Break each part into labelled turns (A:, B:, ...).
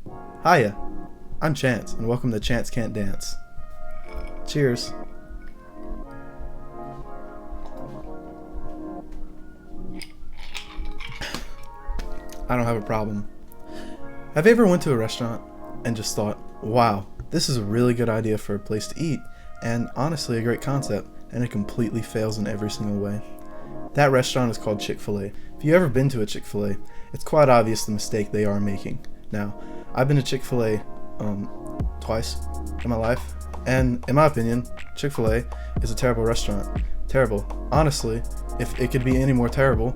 A: Hiya, I'm Chance, and welcome to Chance Can't Dance. Cheers. I don't have a problem. Have you ever went to a restaurant and just thought, wow, this is a really good idea for a place to eat, and honestly a great concept, and it completely fails in every single way? That restaurant is called Chick-fil-A. If you've ever been to a Chick-fil-A, it's quite obvious the mistake they are making. Now, I've been to Chick-fil-A twice in my life, and in my opinion, Chick-fil-A is a terrible restaurant. Terrible. Honestly, if it could be any more terrible,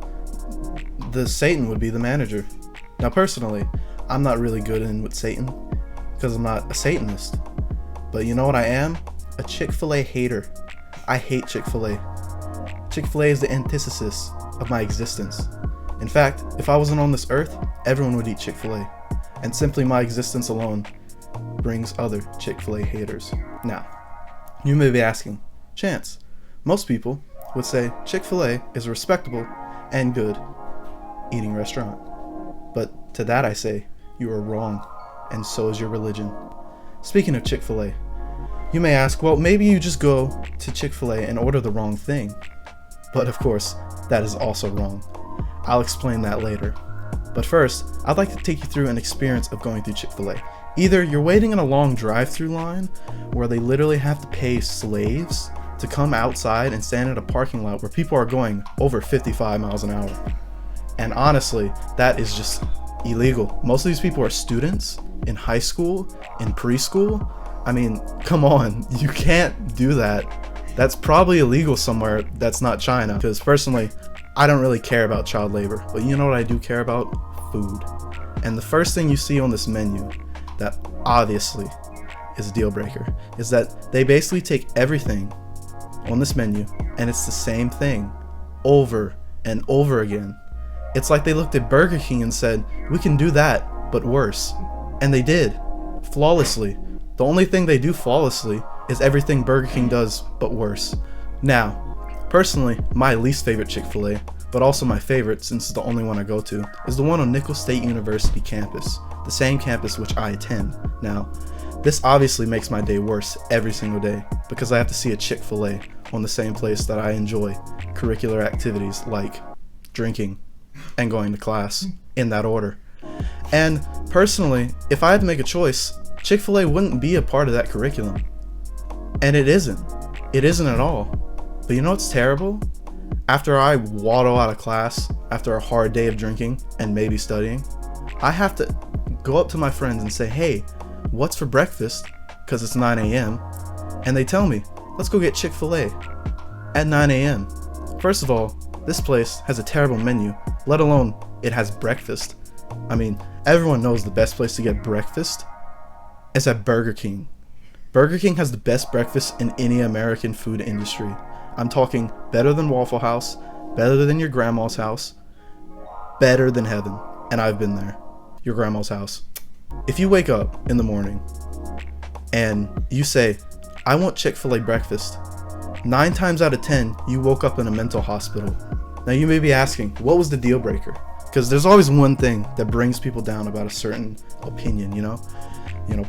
A: the Satan would be the manager. Now personally, I'm not really good in with Satan because I'm not a Satanist. But you know what I am? A Chick-fil-A hater. I hate Chick-fil-A. Chick-fil-A is the antithesis of my existence. In fact, if I wasn't on this earth, everyone would eat Chick-fil-A. And simply my existence alone brings other Chick-fil-A haters. Now, you may be asking, Chance, most people would say Chick-fil-A is a respectable and good eating restaurant. But to that I say, you are wrong, and so is your religion. Speaking of Chick-fil-A, you may ask, well, maybe you just go to Chick-fil-A and order the wrong thing. But of course, that is also wrong. I'll explain that later. But first, I'd like to take you through an experience of going through Chick-fil-A. Either you're waiting in a long drive-through line where they literally have to pay slaves to come outside and stand in a parking lot where people are going over 55 miles an hour. And honestly, that is just illegal. Most of these people are students in high school, in preschool. I mean, come on, you can't do that. That's probably illegal somewhere that's not China. Because personally, I don't really care about child labor. But you know what I do care about? Food. And the first thing you see on this menu that obviously is a deal breaker is that they basically take everything on this menu and it's the same thing over and over again. It's like they looked at Burger King and said, we can do that, but worse. And they did. Flawlessly. The only thing they do flawlessly is everything Burger King does, but worse. Now, personally, my least favorite Chick-fil-A, but also my favorite since it's the only one I go to, is the one on Nicholls State University campus, the same campus which I attend. Now, this obviously makes my day worse every single day because I have to see a Chick-fil-A on the same place that I enjoy curricular activities like drinking and going to class in that order. And personally, if I had to make a choice, Chick-fil-A wouldn't be a part of that curriculum. And it isn't. It isn't at all. But you know what's terrible? After I waddle out of class, after a hard day of drinking and maybe studying, I have to go up to my friends and say, hey, what's for breakfast? Because it's 9 a.m. And they tell me, let's go get Chick-fil-A at 9 a.m. First of all, this place has a terrible menu, let alone it has breakfast. I mean, everyone knows the best place to get breakfast is at Burger King. Burger King has the best breakfast in any American food industry. I'm talking better than Waffle House, better than your grandma's house, better than heaven. And I've been there. Your grandma's house. If you wake up in the morning and you say, I want Chick-fil-A breakfast, 9 times out of 10, you woke up in a mental hospital. Now you may be asking, what was the deal breaker? Because there's always one thing that brings people down about a certain opinion, you know?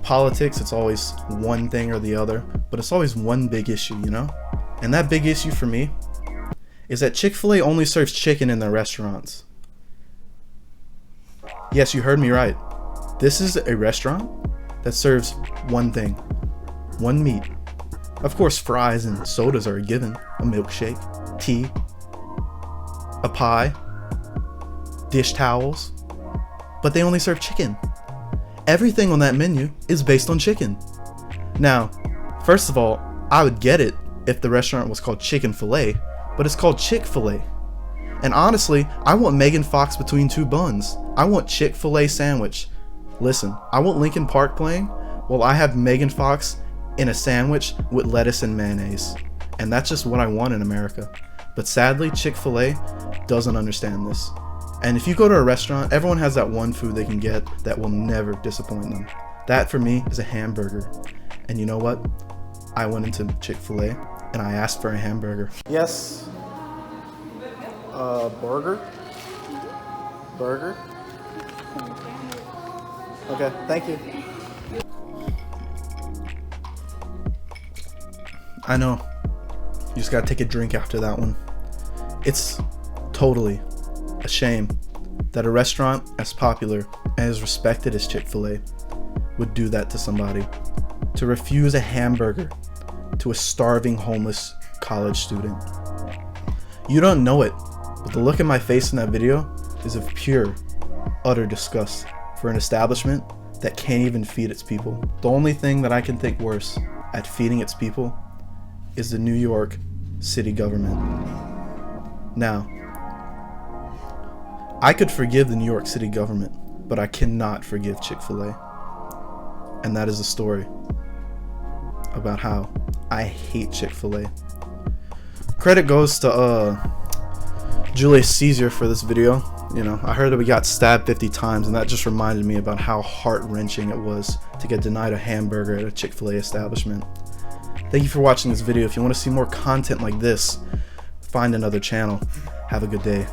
A: Politics, it's always one thing or the other, but it's always one big issue, you know? And that big issue for me is that Chick-fil-A only serves chicken in their restaurants. Yes, you heard me right. This is a restaurant that serves one thing, one meat. Of course, fries and sodas are a given, a milkshake, tea, a pie, dish towels, but they only serve chicken. Everything on that menu is based on chicken. Now, first of all, I would get it if the restaurant was called Chicken-fil-A, but it's called Chick-fil-A. And honestly, I want Megan Fox between two buns. I want Chick-fil-A sandwich. Listen, I want Linkin Park playing while I have Megan Fox in a sandwich with lettuce and mayonnaise. And that's just what I want in America. But sadly, Chick-fil-A doesn't understand this. And if you go to a restaurant, everyone has that one food they can get that will never disappoint them. That for me is a hamburger. And you know what? I went into Chick-fil-A and I asked for a hamburger. Yes. Burger? Burger? Okay, thank you. I know. You just gotta take a drink after that one. It's totally a shame that a restaurant as popular and as respected as Chick-fil-A would do that to somebody. To refuse a hamburger to a starving homeless college student. You don't know it, but the look in my face in that video is of pure, utter disgust for an establishment that can't even feed its people. The only thing that I can think worse at feeding its people is the New York city government. Now, I could forgive the New York City government, but I cannot forgive Chick-fil-A. And that is a story about how I hate Chick-fil-A. Credit goes to Julius Caesar for this video. You know, I heard that we got stabbed 50 times, and that just reminded me about how heart-wrenching it was to get denied a hamburger at a Chick-fil-A establishment. Thank you for watching this video. If you want to see more content like this, find another channel. Have a good day.